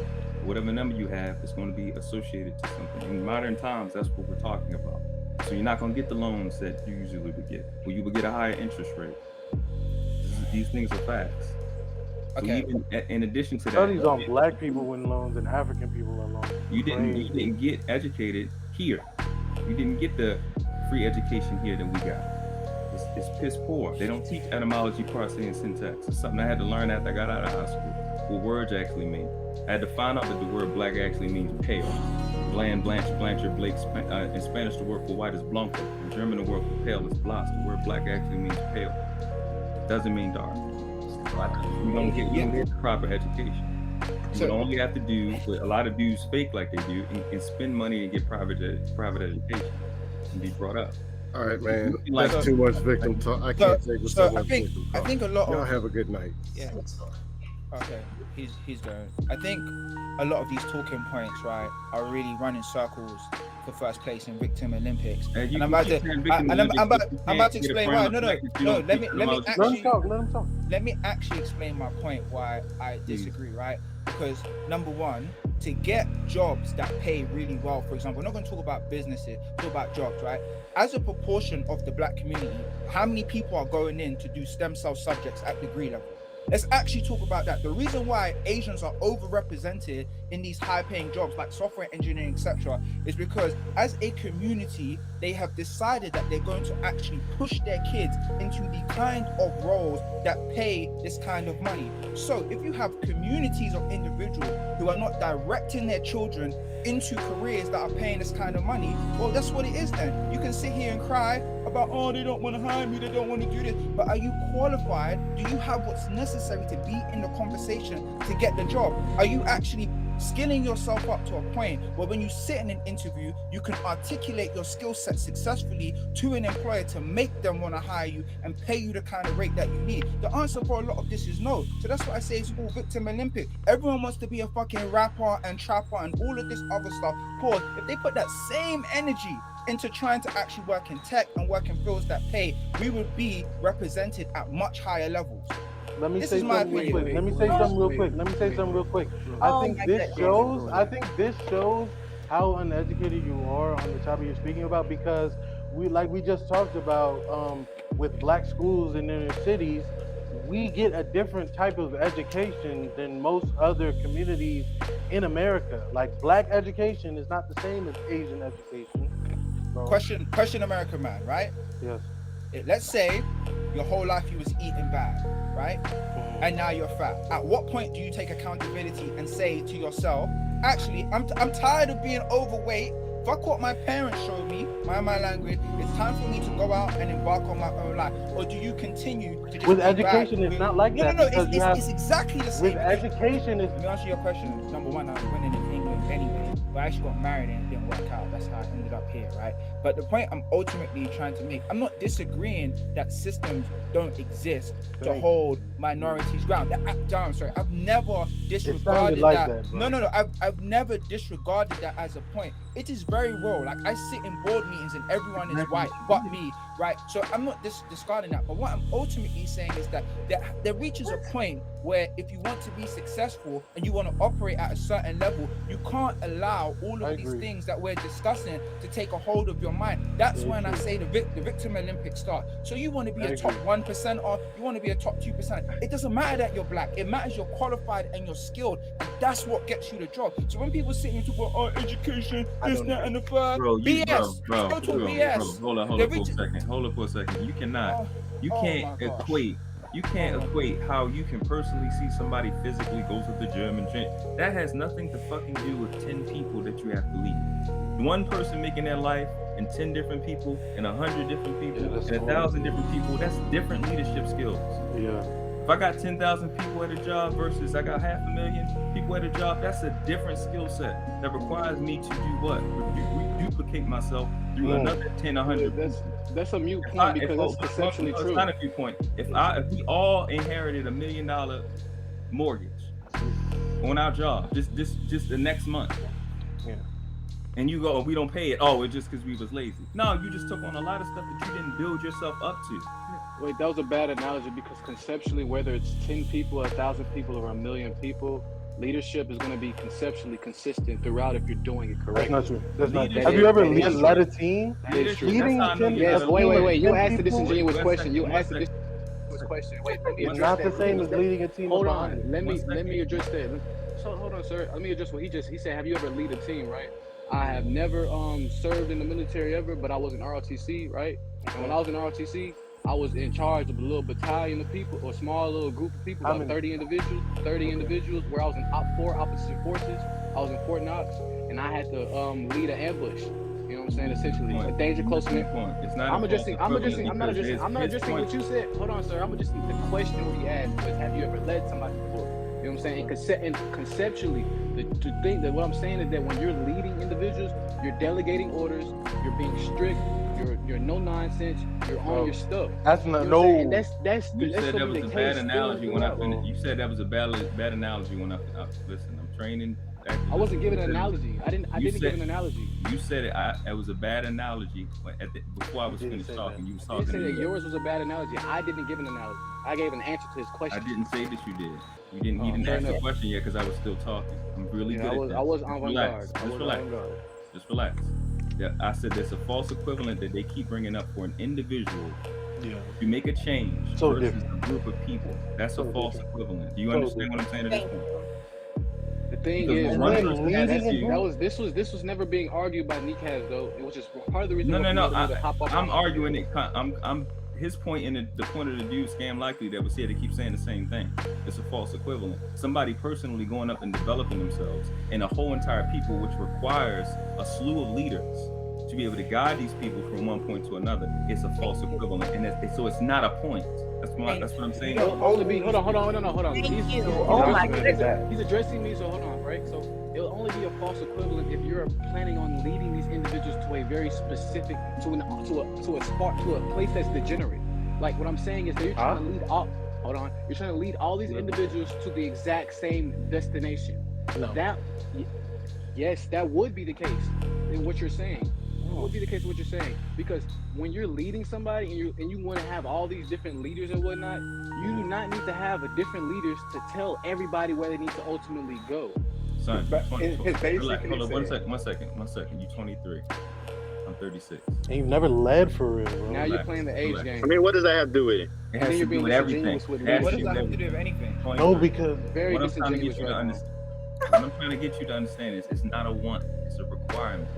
whatever number you have is going to be associated to something. In modern times, that's what we're talking about. So you're not going to get the loans that you usually would get, or you would get a higher interest rate. These things are facts. Okay. So even in addition to that, Studies on black people win loans and African people are loans. You didn't get educated here. You didn't get the free education here that we got. It's piss poor. They don't teach etymology, parsing, and syntax. It's something I had to learn after I got out of high school. What words actually mean. I had to find out that the word black actually means pale. Bland, Blanchard, Blake. In Spanish, the word for white is blanco. In German, the word for pale is blas. The word black actually means pale. Doesn't mean dark. You don't get the proper education. You would only have to do what a lot of dudes fake like they do and spend money and get private education and be brought up. All right, man. That's too much victim talk. I can't take with so much victim talk. I think a lot Y'all of have a good night. Yeah. Okay, he's going. I think a lot of these talking points, right, are really running circles for first place in Victim Olympics. And I'm about to explain why. No. Let me actually explain my point why I disagree, right? Because number one, to get jobs that pay really well, for example, we're not going to talk about businesses, talk about jobs, right? As a proportion of the black community, how many people are going in to do stem cell subjects at degree level? Let's actually talk about that. The reason why Asians are overrepresented in these high-paying jobs like software engineering, etc., is because as a community, they have decided that they're going to actually push their kids into the kind of roles that pay this kind of money. So if you have communities of individuals who are not directing their children into careers that are paying this kind of money, well, that's what it is then. You can sit here and cry about, oh, they don't want to hire me, they don't want to do this, but are you qualified? Do you have what's necessary to be in the conversation to get the job? Are you actually skilling yourself up to a point where when you sit in an interview, you can articulate your skill set successfully to an employer to make them want to hire you and pay you the kind of rate that you need? The answer for a lot of this is no. So that's why I say it's all victim Olympic. Everyone wants to be a fucking rapper and trapper and all of this other stuff. Pause. If they put that same energy into trying to actually work in tech and work in fields that pay, we would be represented at much higher levels. Let me say something real quick. I think this shows how uneducated you are on the topic you're speaking about, because we just talked about with black schools in inner cities, we get a different type of education than most other communities in America. Like, black education is not the same as Asian education. So, Question, American man, right? Yes. Let's say your whole life you was eating bad, right? And now you're fat. At what point do you take accountability and say to yourself, actually, I'm tired of being overweight. Fuck what my parents showed me, my language. It's time for me to go out and embark on my own life. Or do you continue to just with education? It's not like that. No. It's exactly the same. With education, let me answer your question. Number one, I was winning in England anyway, but I actually got married and it didn't work out. That's how I ended up here, right? But the point I'm ultimately trying to make, I'm not disagreeing that systems don't exist to hold minorities ground. I've never disregarded that. No. I've never disregarded that as a point. It is very real. Like, I sit in board meetings and everyone is white but me, right? So I'm not discarding that. But what I'm ultimately saying is that there reaches a point where if you want to be successful and you want to operate at a certain level, you can't allow all of these things that we're discussing to take a hold of your mind. That's when I say the victim Olympics start. So you want to be a top 1% or you want to be a top 2%. It doesn't matter that you're black. It matters you're qualified and you're skilled. And that's what gets you the job. So when people sit and talk about education, this, that, and the third, BS. Bro, hold on for a second. You can't equate how you can personally see somebody physically go to the gym and train. That has nothing to fucking do with 10 people that you have to lead. One person making their life and 10 different people and 100 different people and 1,000 different people, that's different leadership skills. Yeah. If I got 10,000 people at a job versus I got 500,000 people at a job, that's a different skill set that requires me to do what? Duplicate myself through another 10, 100. That's a mute point because that's essentially true. It's not a mute point. If we all inherited $1 million mortgage on our job, just the next month, and you go, we don't pay it. Oh, it's just because we was lazy. No, you just took on a lot of stuff that you didn't build yourself up to. Wait, that was a bad analogy because conceptually, whether it's 10 people, 1,000 people, or 1 million people, leadership is going to be conceptually consistent throughout if you're doing it correctly. That's not true. That's not true. Have you ever led a team? Leading 10. Yes. Wait. You asked a disingenuous question. Wait, let me it's not the same as leading a team. Hold on. Let me address that. So hold on, sir. Let me address what he said. Have you ever led a team, right? I have never served in the military ever, but I was in ROTC, right? And when I was in ROTC, I was in charge of a little battalion of people, or small little group of people, about 30 individuals, where I was in opposite forces. I was in Fort Knox, and I had to lead an ambush. You know what I'm saying? Essentially, a danger close to me. I'm not addressing what you said. Hold on, sir. I'm addressing the question we asked was, have you ever led somebody before? You know what I'm saying? And conceptually, to think that what I'm saying is that when you're leading individuals, you're delegating orders, you're being strict, you're no nonsense, you're on your stuff. That's not no. That's you said that was a bad analogy when I finished. You said that was a bad analogy when I listen. I'm training. I wasn't giving an analogy. I didn't give an analogy. You said it was a bad analogy before I was finished talking. You was talking. I didn't say that yours was a bad analogy. I didn't give an analogy. I gave an answer to his question. I didn't say that you did. You didn't. He didn't ask the question yet because I was still talking. I'm really good at that. I was on guard. Just relax. Yeah, I said there's a false equivalent that they keep bringing up for an individual You make a change So versus different. a group of people. That's So a false different. equivalent. Do you So understand what I'm saying at this Thank point? you. The thing Because is, when one right, person has leading issue, this was never being argued by Nikaz though, which is part of the reason no, what no, no. promoted me to hop up I'm on it. arguing it. I'm his point in the point of the dude Scam Likely that was here to keep saying the same thing. It's a false equivalent. Somebody personally going up and developing themselves, and a whole entire people, which requires a slew of leaders to be able to guide these people from one point to another. It's a false equivalent, and so it's not a point. That's what I'm saying. It'll only be hold on. Thank you. He's Oh my goodness. He's addressing me, so hold on, right? So it'll only be a false equivalent if you're planning on leading these individuals to a very specific to a place that's degenerate. Like what I'm saying is that you're trying to lead all. Hold on, you're trying to lead all these individuals to the exact same destination. No. Yes, that would be the case in what you're saying. It would be the case in what you're saying, because when you're leading somebody and you want to have all these different leaders and whatnot, you do not need to have a different leaders to tell everybody where they need to ultimately go. Son, Relax. hold on, one second. You 23. I'm 36. And you've never led for real, bro. Now you're playing the age game. I mean, what does that have to do with it? It has to do with everything. What does that have to do with anything? No, because Very what I'm trying to get disingenuous you to right now. understand. What I'm trying to get you to understand is it's not a want, it's a requirement.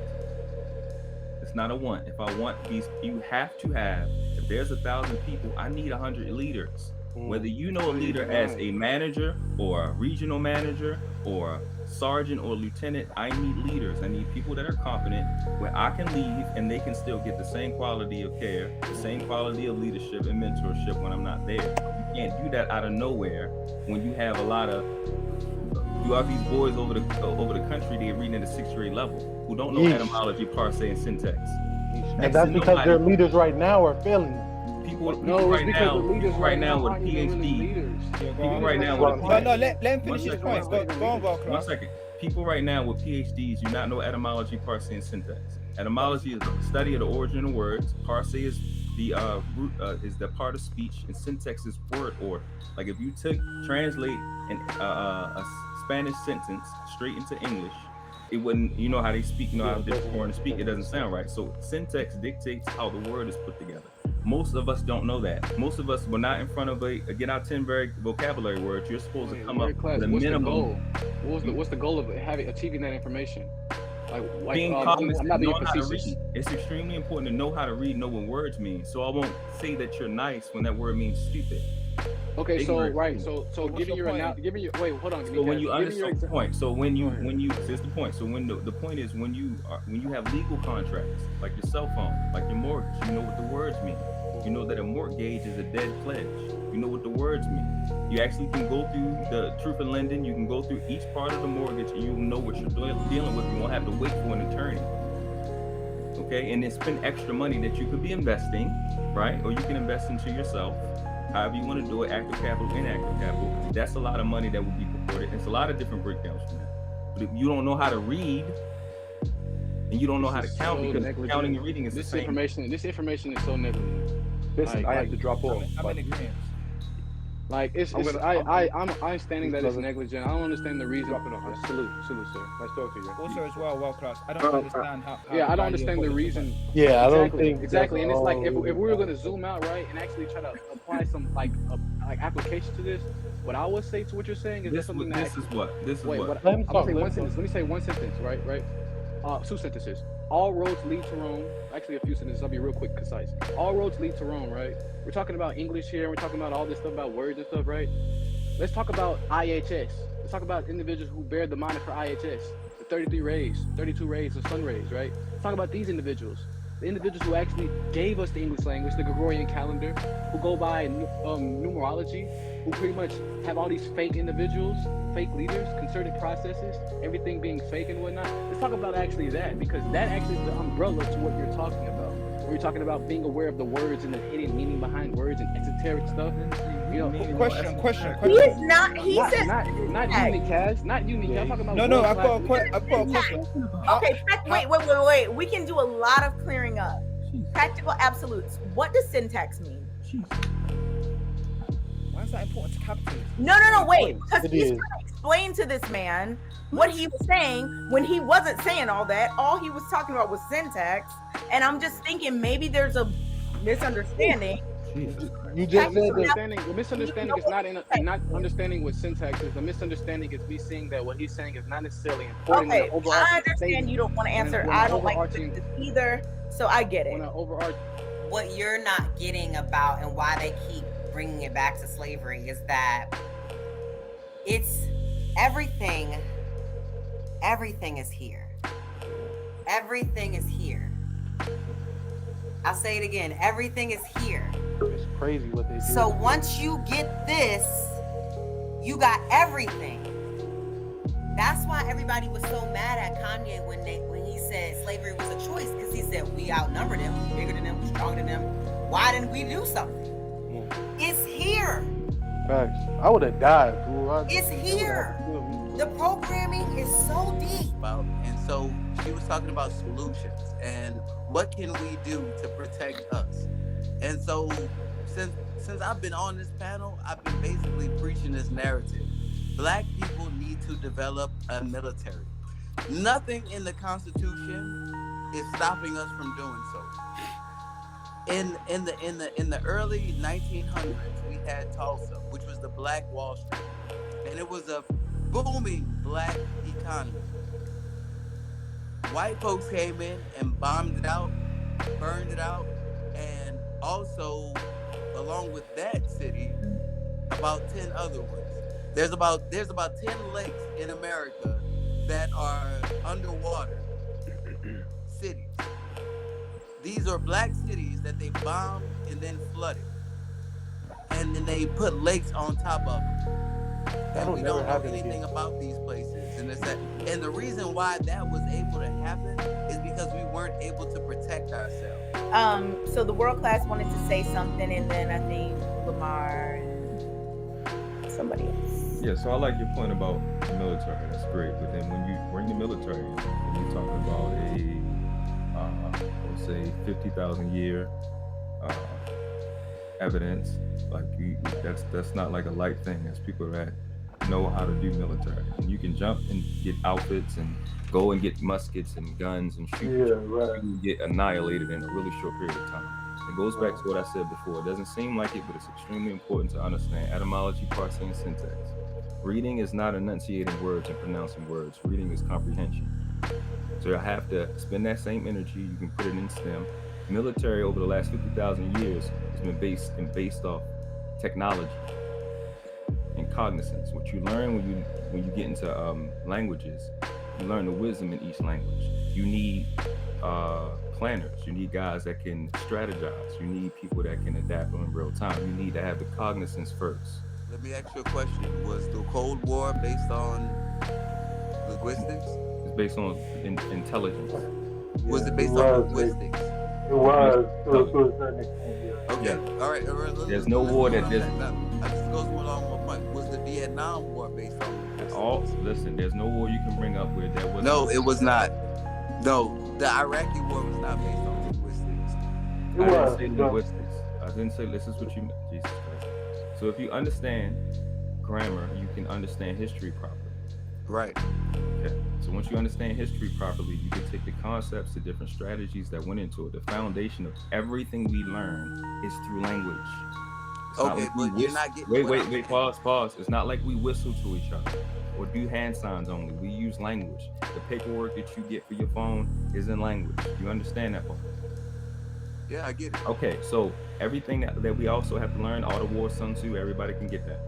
It's not a want. If I want these, you have to have. If there's 1,000 people, I need 100 leaders. Whether you know a leader as a manager or a regional manager or a sergeant or lieutenant, I need leaders. I need people that are competent where I can leave and they can still get the same quality of care, the same quality of leadership and mentorship when I'm not there. You can't do that out of nowhere when you have a lot of you have these boys over the country they're reading at a 6th grade level who don't know etymology, parse, and syntax. And that's because their leaders right now are failing them. People right now with PhDs. People right now with let him finish his point. Go on, World Class. 1 second. People right now with PhDs do not know etymology, parse, and syntax. Etymology is the study of the origin of words. Parse is the root is the part of speech, and syntax is word order. Like if you translate a Spanish sentence straight into English, it wouldn't. You know how they speak. You know how different foreign speak. It doesn't sound right. So syntax dictates how the word is put together. Most of us don't know that. Most of us, we're not in front of get out 10 vocabulary words. You're supposed to come up with a minimum. What's the goal of achieving that information? Like being cognizant, I'm not being knowing how to facetious. read. It's extremely important to know how to read, know what words mean. So I won't say that you're nice when that word means stupid. Okay, so Ignorant. right, so giving your wait, hold on. So when you understand the point, so when you here's the point. So when the point is when you have legal contracts like your cell phone, like your mortgage, you know what the words mean. You know that a mortgage is a dead pledge. You know what the words mean. You actually can go through the truth in lending. You can go through each part of the mortgage, and you know what you're dealing with. You won't have to wait for an attorney. Okay, and then spend extra money that you could be investing, right? Or you can invest into yourself. However you want to do it, active capital, inactive capital. That's a lot of money that would be purported. It's a lot of different breakdowns from that. But if you don't know how to read, and you don't know how to count, because counting and reading is the same. This information is so negligent. Listen, I have to drop off. I'm in agreement. Like I'm standing that it's negligent. I don't understand the reason. Salute, sir. Nice talking to you. Also, as well, World Class. I don't understand how I don't understand the reason. Yeah, I don't think exactly. And it's like if we were going to zoom out, right, and actually try to apply some like application to this, what I would say to what you're saying is This is what. Let me say one sentence, right? Two sentences. All roads lead to Rome. Actually, a few sentences. I'll be real quick, concise. All roads lead to Rome, right? We're talking about English here. We're talking about all this stuff about words and stuff, right? Let's talk about IHS. Let's talk about individuals who bear the moniker IHS. The 32 rays, the sun rays, right? Let's talk about these individuals. The individuals who actually gave us the English language, the Gregorian calendar, who go by numerology, who pretty much have all these fake individuals, fake leaders, concerted processes, everything being fake and whatnot. Let's talk about actually that, because that actually is the umbrella to what you're talking about. When you're talking about being aware of the words and the hidden meaning behind words and esoteric stuff. You know, question. He is not. He said not unique, Kaz. Not unique. I'm talking about. No. I've got a question. Okay, wait. We can do a lot of clearing up. Practical absolutes. What does syntax mean? Why is that important to capitalism? No, wait. Because he's trying to explain to this man what he was saying when he wasn't saying all that. All he was talking about was syntax. And I'm just thinking maybe there's a misunderstanding You The just said that. misunderstanding. The misunderstanding is not in not understanding what syntax is. The misunderstanding is me seeing that what he's saying is not necessarily important when Okay, an overarching I understand statement. you don't want to answer. When I an don't like overarching this either, so I get it. when an overarching. What you're not getting about and why they keep bringing it back to slavery is that it's everything. Everything is here. Everything is here. I'll say it again. Everything is here. It's crazy what they do. So once you get this, you got everything. That's why everybody was so mad at Kanye when he said slavery was a choice, because he said we outnumbered them, we bigger than them, we stronger than them. Why didn't we do something? It's here. Facts. I would have died, fool. It's here. The programming is so deep. And so she was talking about solutions and what can we do to protect us. And so since I've been on this panel, I've been basically preaching this narrative. Black people need to develop a military. Nothing in the Constitution is stopping us from doing so. In the early 1900s, we had Tulsa, which was the Black Wall Street, and it was a booming black economy. White folks came in and bombed it out, burned it out, and also, along with that city, about 10 other ones. There's about 10 lakes in America that are underwater cities. These are black cities that they bombed and then flooded, and then they put lakes on top of them. And we don't know anything about these places, and the reason why that was able to happen is because we weren't able to protect ourselves. So the world class wanted to say something, and then I think Lamar and somebody else. Yeah, so I like your point about the military. That's great. But then when you bring the military in, and you're talking about let's say 50,000 year evidence, like that's not like a light thing. There's people that know how to do military, and you can jump and get outfits and go and get muskets and guns and shoot. Yeah, right. You can get annihilated in a really short period of time. It goes back to what I said before. It doesn't seem like it, but it's extremely important to understand etymology, parsing, and syntax. Reading is not enunciating words and pronouncing words. Reading is comprehension. So you have to spend that same energy. You can put it in STEM. Military over the last 50,000 years has been based off technology and cognizance. What you learn when you get into languages, you learn the wisdom in each language. You need planners. You need guys that can strategize. You need people that can adapt in real time. You need to have the cognizance first. Let me ask you a question. Was the Cold War based on linguistics? It's based on intelligence. Was it based on linguistics? It was to a certain extent, yeah. Okay, Yeah. all right. There's no war that there's. I just goes along with my point. Was the Vietnam War based on linguistics? Listen, there's no war you can bring up where there was. No, it was not. No, the Iraqi War was not based on linguistics. It I was. didn't say linguistics. I didn't say this is what you meant. Jesus Christ. So if you understand grammar, you can understand history properly. Right. Okay. So once you understand history properly, you can take the concepts, the different strategies that went into it. The foundation of everything we learn is through language. It's Okay, but you're not getting. Wait, pause. It's not like we whistle to each other or do hand signs only. We use language. The paperwork that you get for your phone is in language. You understand that part? Yeah, I get it. Okay, so everything that we also have to learn, all the war, Sun Tzu, everybody can get that.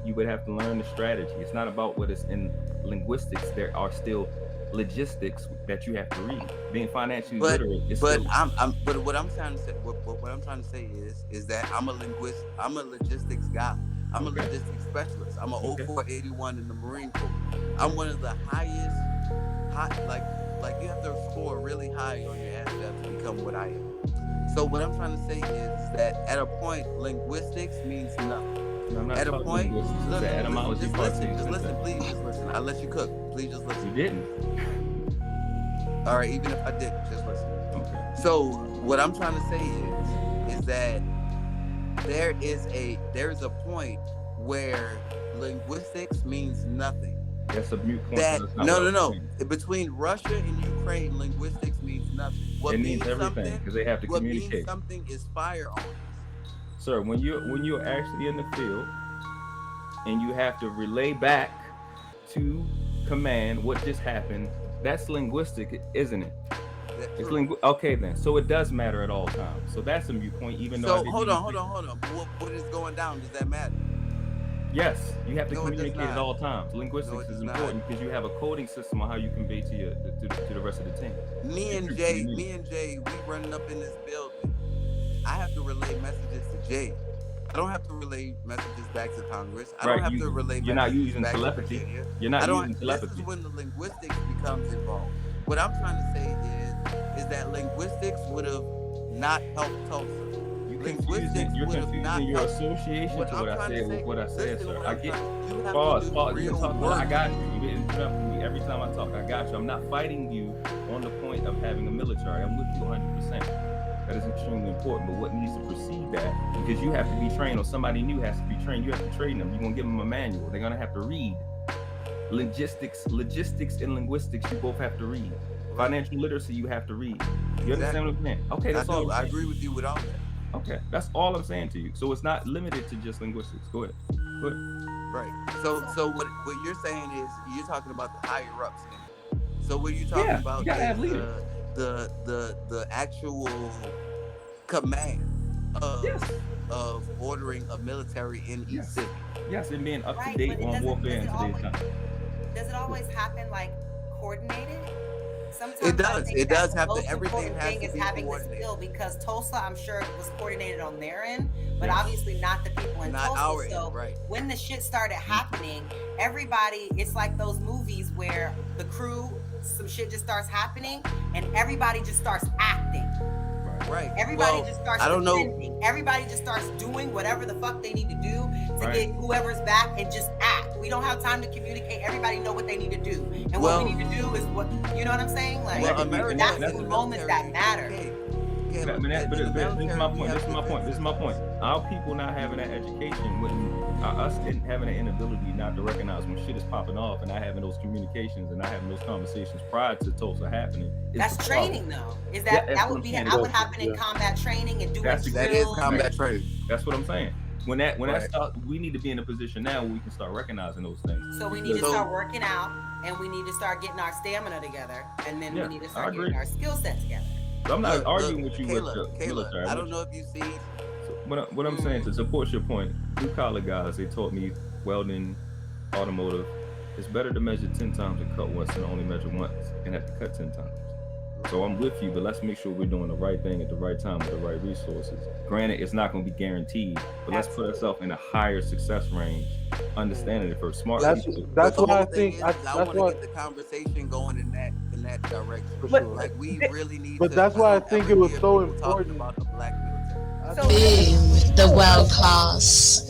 You would have to learn the strategy. It's not about what is in linguistics. There are still logistics that you have to read. Being financially literate is but still... but what I'm trying to say, what I'm trying to say is that I'm a linguist. I'm a logistics guy. I'm a logistics specialist. I'm a 0481 in the Marine Corps. I'm one of the highest, like you have to score really high on your ASVAB to become what I am. So what I'm trying to say is that at a point, linguistics means nothing. No, I'm not at a point, look, etymology, just listen, please, just listen. I let you cook. Please just listen. You didn't. All right, even if I did, just listen. Okay. So what I'm trying to say is that there is a point where linguistics means nothing. That's a mute point. No. Between Russia and Ukraine, linguistics means nothing. What it means everything because they have to what communicate. Means something is firearms. Sir, when you're actually in the field and you have to relay back to command what just happened, that's linguistic, isn't it? It's okay then. So it does matter at all times. So that's a mute point, even though. So hold on. What is going down? Does that matter? Yes, you have to communicate at all times. Linguistics is important because you have a coding system on how you convey to the rest of the team. Me and Jay, we running up in this building. I have to relay messages to Jay. I don't have to relay messages back to Congress. I don't have to relay messages. You're not using back telepathy. To Virginia. You're not using telepathy. This is when the linguistics becomes involved. What I'm trying to say is that linguistics would have not helped Tulsa. You're confusing your association to what I said with what I said, sir. I get pause. You can talk. I got you. You didn't interrupt me every time I talk. I got you. I'm not fighting you on the point of having a military. I'm with you 100%. That is extremely important. But what needs to precede that, because you have to be trained, or somebody new has to be trained. You have to train them. You're gonna give them a manual. They're gonna have to read. Logistics and linguistics, you both have to read. Financial literacy, you have to read. You understand what I'm saying? Okay, that's all. I agree with you with all that. Okay, that's all I'm saying to you. So it's not limited to just linguistics. Go ahead. Right. So what you're saying is you're talking about the higher ups now. So what you're talking about is the actual command of ordering a military in each city. Yes, and being up to date on warfare in today's time. Does it always happen like coordinated? Sometimes it does have to. Everything has to be having the skill, because Tulsa, I'm sure it was coordinated on their end, but obviously not the people in Tulsa. Our so end, right. When the shit started happening, everybody, it's like those movies where the crew, some shit just starts happening and everybody just starts acting. Right. Everybody just starts. I don't know. Everybody just starts doing whatever the fuck they need to do to get whoever's back and just act. We don't have time to communicate. Everybody know what they need to do, and what we need to do is what, you know what I'm saying? Like that's the moments that matter. But this is my point. Our people not having that education, us having an inability not to recognize when shit is popping off, and not having those communications and not having those conversations prior to Tulsa happening. That's training, though. Is that would happen in combat training and doing drills? That is combat training. That's what I'm saying. When that starts, we need to be in a position now where we can start recognizing those things. So we need to start working out, and we need to start getting our stamina together, and then we need to start getting our skill set together. So I'm not arguing with you, Kayla, I don't know if you see. What I'm saying, to support your point, blue collar guys, they taught me welding, automotive. It's better to measure 10 times and cut once than only measure once and have to cut 10 times. So I'm with you, but let's make sure we're doing the right thing at the right time with the right resources. Granted, it's not going to be guaranteed, but let's put ourselves in a higher success range, understanding it for smart people. That's why I think I want to get the conversation going in that direction. Like we really need. But that's why I think it was so important about the black military. The world class.